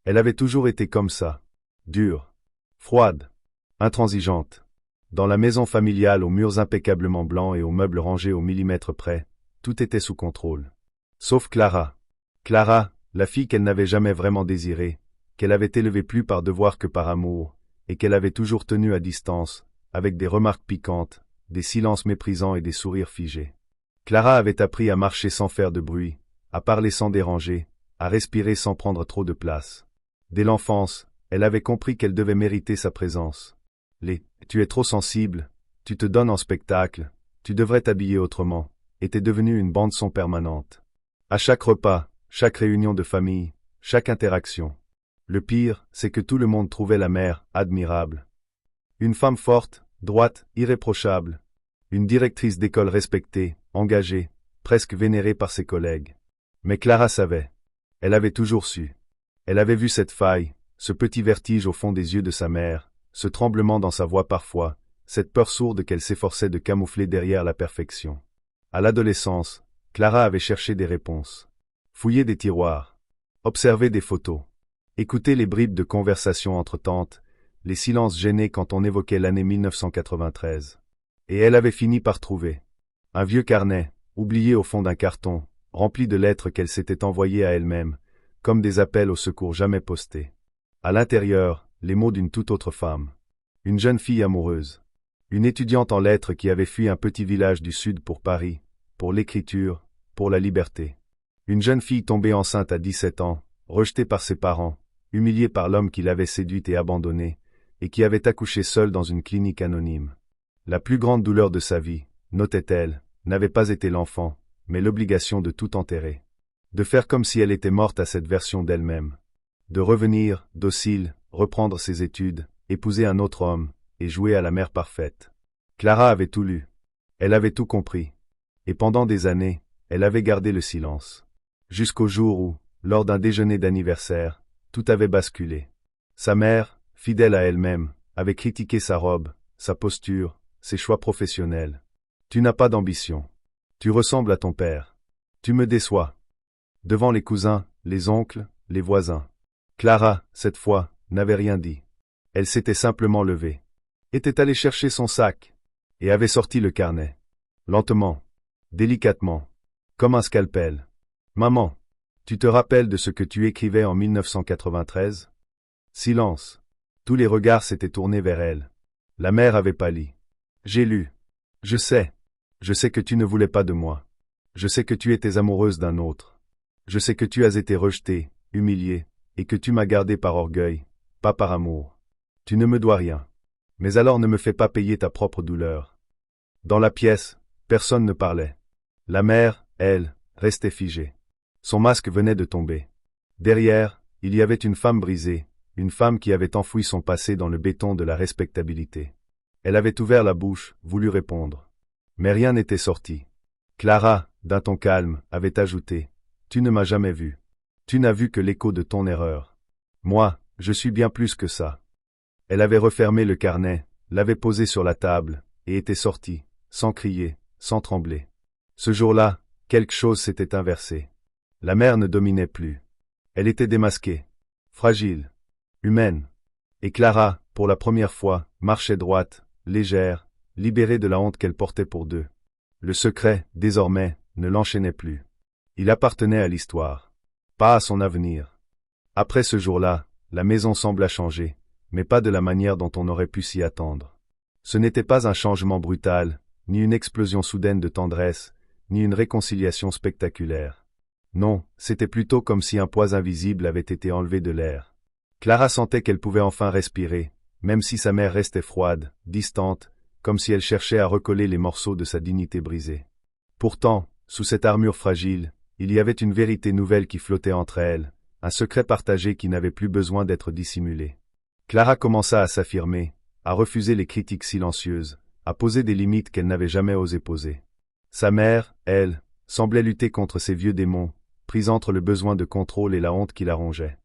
Elle avait toujours été comme ça. Dure. Froide. Intransigeante. Dans la maison familiale aux murs impeccablement blancs et aux meubles rangés au millimètre près, tout était sous contrôle. Sauf Clara. Clara, la fille qu'elle n'avait jamais vraiment désirée, qu'elle avait élevée plus par devoir que par amour, et qu'elle avait toujours tenue à distance, avec des remarques piquantes, des silences méprisants et des sourires figés. Clara avait appris à marcher sans faire de bruit, à parler sans déranger, à respirer sans prendre trop de place. Dès l'enfance, elle avait compris qu'elle devait mériter sa présence. « Tu es trop sensible, tu te donnes en spectacle, tu devrais t'habiller autrement » était devenue une bande-son permanente. À chaque repas, chaque réunion de famille, chaque interaction. Le pire, c'est que tout le monde trouvait la mère admirable. Une femme forte, droite, irréprochable. Une directrice d'école respectée, engagée, presque vénérée par ses collègues. Mais Clara savait. Elle avait toujours su. Elle avait vu cette faille, ce petit vertige au fond des yeux de sa mère, ce tremblement dans sa voix parfois, cette peur sourde qu'elle s'efforçait de camoufler derrière la perfection. À l'adolescence, Clara avait cherché des réponses. Fouillé des tiroirs. Observé des photos. Écouté les bribes de conversation entre tantes, les silences gênés quand on évoquait l'année 1993. Et elle avait fini par trouver. Un vieux carnet, oublié au fond d'un carton, rempli de lettres qu'elle s'était envoyées à elle-même, comme des appels au secours jamais postés. À l'intérieur, les mots d'une toute autre femme. Une jeune fille amoureuse. Une étudiante en lettres qui avait fui un petit village du sud pour Paris, pour l'écriture, pour la liberté. Une jeune fille tombée enceinte à 17 ans, rejetée par ses parents, humiliée par l'homme qui l'avait séduite et abandonnée, et qui avait accouché seule dans une clinique anonyme. La plus grande douleur de sa vie, notait-elle, n'avait pas été l'enfant, mais l'obligation de tout enterrer. De faire comme si elle était morte à cette version d'elle-même. De revenir, docile, reprendre ses études, épouser un autre homme, et jouer à la mère parfaite. Clara avait tout lu. Elle avait tout compris. Et pendant des années, elle avait gardé le silence. Jusqu'au jour où, lors d'un déjeuner d'anniversaire, tout avait basculé. Sa mère, fidèle à elle-même, avait critiqué sa robe, sa posture, ses choix professionnels. « Tu n'as pas d'ambition. Tu ressembles à ton père. Tu me déçois. » Devant les cousins, les oncles, les voisins. Clara, cette fois, n'avait rien dit. Elle s'était simplement levée. Était allée chercher son sac. Et avait sorti le carnet. Lentement. Délicatement. Comme un scalpel. « Maman, tu te rappelles de ce que tu écrivais en 1993 » Silence. Tous les regards s'étaient tournés vers elle. La mère avait pâli. « J'ai lu. Je sais. Je sais que tu ne voulais pas de moi. Je sais que tu étais amoureuse d'un autre. Je sais que tu as été rejetée, humiliée, et que tu m'as gardée par orgueil, pas par amour. Tu ne me dois rien. Mais alors ne me fais pas payer ta propre douleur. » Dans la pièce, personne ne parlait. La mère, elle, restait figée. Son masque venait de tomber. Derrière, il y avait une femme brisée, une femme qui avait enfoui son passé dans le béton de la respectabilité. Elle avait ouvert la bouche, voulu répondre. Mais rien n'était sorti. Clara, d'un ton calme, avait ajouté « Tu ne m'as jamais vu. Tu n'as vu que l'écho de ton erreur. Moi, je suis bien plus que ça. » Elle avait refermé le carnet, l'avait posé sur la table, et était sortie, sans crier, sans trembler. Ce jour-là, quelque chose s'était inversé. La mère ne dominait plus. Elle était démasquée, fragile, humaine. Et Clara, pour la première fois, marchait droite, légère, libérée de la honte qu'elle portait pour deux. Le secret, désormais, ne l'enchaînait plus. Il appartenait à l'histoire, pas à son avenir. Après ce jour-là, la maison sembla changer, mais pas de la manière dont on aurait pu s'y attendre. Ce n'était pas un changement brutal, ni une explosion soudaine de tendresse, ni une réconciliation spectaculaire. Non, c'était plutôt comme si un poids invisible avait été enlevé de l'air. Clara sentait qu'elle pouvait enfin respirer, même si sa mère restait froide, distante, comme si elle cherchait à recoller les morceaux de sa dignité brisée. Pourtant, sous cette armure fragile, il y avait une vérité nouvelle qui flottait entre elles, un secret partagé qui n'avait plus besoin d'être dissimulé. Clara commença à s'affirmer, à refuser les critiques silencieuses, à poser des limites qu'elle n'avait jamais osé poser. Sa mère, elle, semblait lutter contre ces vieux démons, prise entre le besoin de contrôle et la honte qui la rongeait.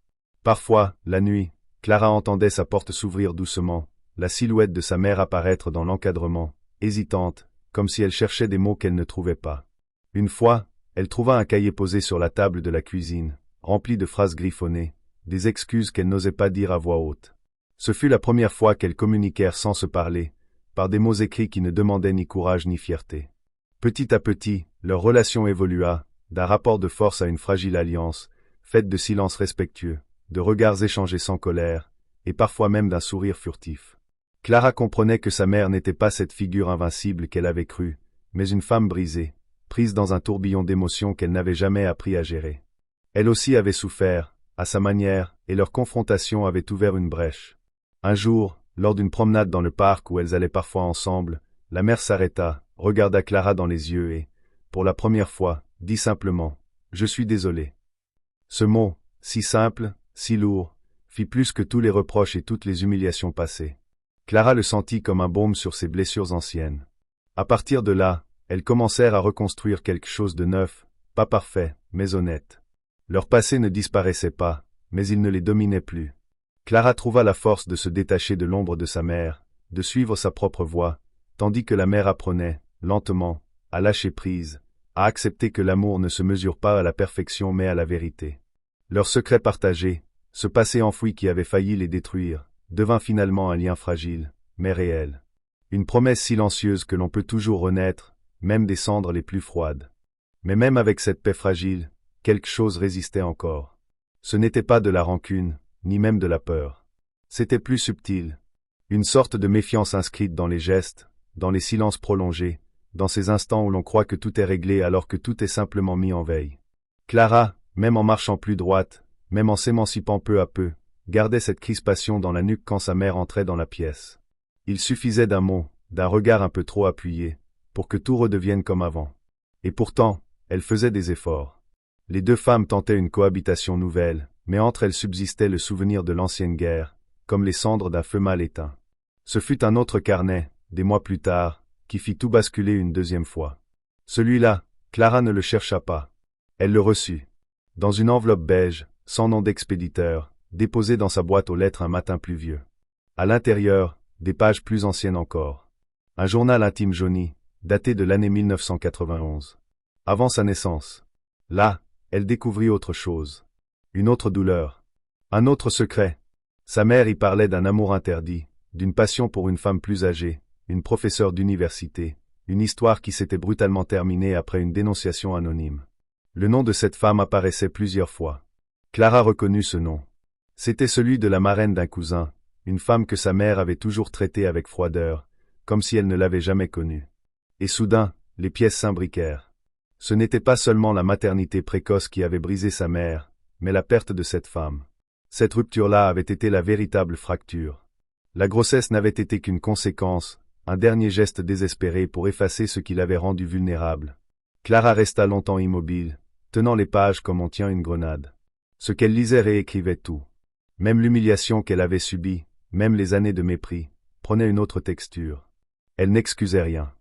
Parfois, la nuit, Clara entendait sa porte s'ouvrir doucement, la silhouette de sa mère apparaître dans l'encadrement, hésitante, comme si elle cherchait des mots qu'elle ne trouvait pas. Une fois, elle trouva un cahier posé sur la table de la cuisine, rempli de phrases griffonnées, des excuses qu'elle n'osait pas dire à voix haute. Ce fut la première fois qu'elles communiquèrent sans se parler, par des mots écrits qui ne demandaient ni courage ni fierté. Petit à petit, leur relation évolua, d'un rapport de force à une fragile alliance, faite de silences respectueux, de regards échangés sans colère, et parfois même d'un sourire furtif. Clara comprenait que sa mère n'était pas cette figure invincible qu'elle avait crue, mais une femme brisée, prise dans un tourbillon d'émotions qu'elle n'avait jamais appris à gérer. Elle aussi avait souffert, à sa manière, et leur confrontation avait ouvert une brèche. Un jour, lors d'une promenade dans le parc où elles allaient parfois ensemble, la mère s'arrêta, regarda Clara dans les yeux et, pour la première fois, dit simplement « Je suis désolé ». Ce mot, si simple, si lourd, fit plus que tous les reproches et toutes les humiliations passées. Clara le sentit comme un baume sur ses blessures anciennes. À partir de là, elles commencèrent à reconstruire quelque chose de neuf, pas parfait, mais honnête. Leur passé ne disparaissait pas, mais il ne les dominait plus. Clara trouva la force de se détacher de l'ombre de sa mère, de suivre sa propre voie, tandis que la mère apprenait, lentement, à lâcher prise, à accepter que l'amour ne se mesure pas à la perfection mais à la vérité. Leur secret partagé, ce passé enfoui qui avait failli les détruire, devint finalement un lien fragile, mais réel. Une promesse silencieuse que l'on peut toujours renaître, même des cendres les plus froides. Mais même avec cette paix fragile, quelque chose résistait encore. Ce n'était pas de la rancune, ni même de la peur. C'était plus subtil. Une sorte de méfiance inscrite dans les gestes, dans les silences prolongés, dans ces instants où l'on croit que tout est réglé alors que tout est simplement mis en veille. Clara, même en marchant plus droite, même en s'émancipant peu à peu, gardait cette crispation dans la nuque quand sa mère entrait dans la pièce. Il suffisait d'un mot, d'un regard un peu trop appuyé, pour que tout redevienne comme avant. Et pourtant, elle faisait des efforts. Les deux femmes tentaient une cohabitation nouvelle, mais entre elles subsistait le souvenir de l'ancienne guerre, comme les cendres d'un feu mal éteint. Ce fut un autre carnet, des mois plus tard, qui fit tout basculer une deuxième fois. Celui-là, Clara ne le chercha pas. Elle le reçut. Dans une enveloppe beige, sans nom d'expéditeur, déposée dans sa boîte aux lettres un matin pluvieux. À l'intérieur, des pages plus anciennes encore. Un journal intime jauni, daté de l'année 1991. Avant sa naissance. Là, elle découvrit autre chose. Une autre douleur. Un autre secret. Sa mère y parlait d'un amour interdit, d'une passion pour une femme plus âgée, une professeure d'université, une histoire qui s'était brutalement terminée après une dénonciation anonyme. Le nom de cette femme apparaissait plusieurs fois. Clara reconnut ce nom. C'était celui de la marraine d'un cousin, une femme que sa mère avait toujours traitée avec froideur, comme si elle ne l'avait jamais connue. Et soudain, les pièces s'imbriquèrent. Ce n'était pas seulement la maternité précoce qui avait brisé sa mère, mais la perte de cette femme. Cette rupture-là avait été la véritable fracture. La grossesse n'avait été qu'une conséquence, un dernier geste désespéré pour effacer ce qui l'avait rendue vulnérable. Clara resta longtemps immobile, tenant les pages comme on tient une grenade. Ce qu'elle lisait réécrivait tout. Même l'humiliation qu'elle avait subie, même les années de mépris, prenaient une autre texture. Elle n'excusait rien.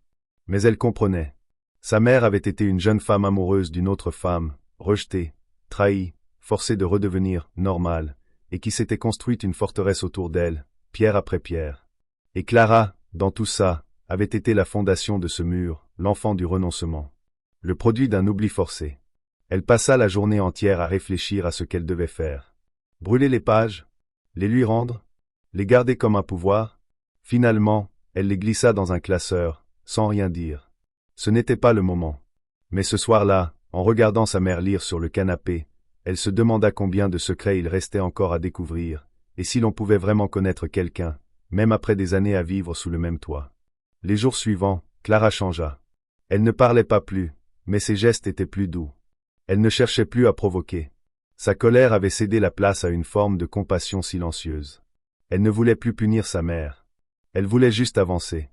Mais elle comprenait. Sa mère avait été une jeune femme amoureuse d'une autre femme, rejetée, trahie, forcée de redevenir normale, et qui s'était construite une forteresse autour d'elle, pierre après pierre. Et Clara, dans tout ça, avait été la fondation de ce mur, l'enfant du renoncement. Le produit d'un oubli forcé. Elle passa la journée entière à réfléchir à ce qu'elle devait faire. Brûler les pages? Les lui rendre? Les garder comme un pouvoir? Finalement, elle les glissa dans un classeur, sans rien dire. Ce n'était pas le moment. Mais ce soir-là, en regardant sa mère lire sur le canapé, elle se demanda combien de secrets il restait encore à découvrir, et si l'on pouvait vraiment connaître quelqu'un, même après des années à vivre sous le même toit. Les jours suivants, Clara changea. Elle ne parlait pas plus, mais ses gestes étaient plus doux. Elle ne cherchait plus à provoquer. Sa colère avait cédé la place à une forme de compassion silencieuse. Elle ne voulait plus punir sa mère. Elle voulait juste avancer.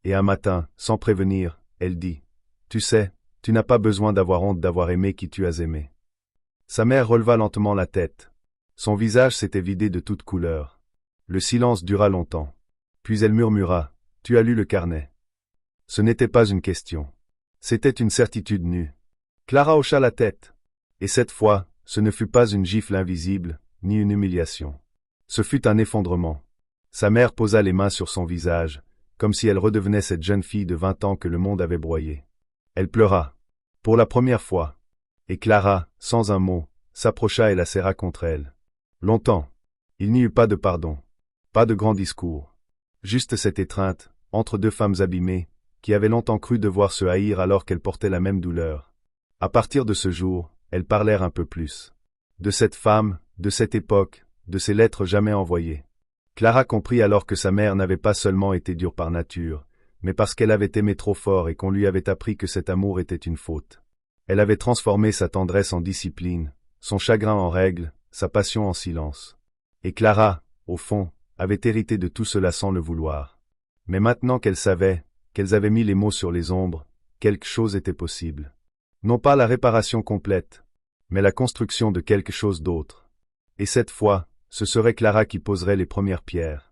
Et un matin, sans prévenir, elle dit « Tu sais, tu n'as pas besoin d'avoir honte d'avoir aimé qui tu as aimé. » Sa mère releva lentement la tête. Son visage s'était vidé de toute couleur. Le silence dura longtemps. Puis elle murmura « Tu as lu le carnet. » Ce n'était pas une question. C'était une certitude nue. Clara hocha la tête. Et cette fois, ce ne fut pas une gifle invisible, ni une humiliation. Ce fut un effondrement. Sa mère posa les mains sur son visage, comme si elle redevenait cette jeune fille de 20 ans que le monde avait broyée. Elle pleura. Pour la première fois. Et Clara, sans un mot, s'approcha et la serra contre elle. Longtemps. Il n'y eut pas de pardon. Pas de grand discours. Juste cette étreinte, entre deux femmes abîmées, qui avaient longtemps cru devoir se haïr alors qu'elles portaient la même douleur. À partir de ce jour, elles parlèrent un peu plus. De cette femme, de cette époque, de ces lettres jamais envoyées. Clara comprit alors que sa mère n'avait pas seulement été dure par nature, mais parce qu'elle avait aimé trop fort et qu'on lui avait appris que cet amour était une faute. Elle avait transformé sa tendresse en discipline, son chagrin en règle, sa passion en silence. Et Clara, au fond, avait hérité de tout cela sans le vouloir. Mais maintenant qu'elle savait, qu'elles avaient mis les mots sur les ombres, quelque chose était possible. Non pas la réparation complète, mais la construction de quelque chose d'autre. Et cette fois, ce serait Clara qui poserait les premières pierres.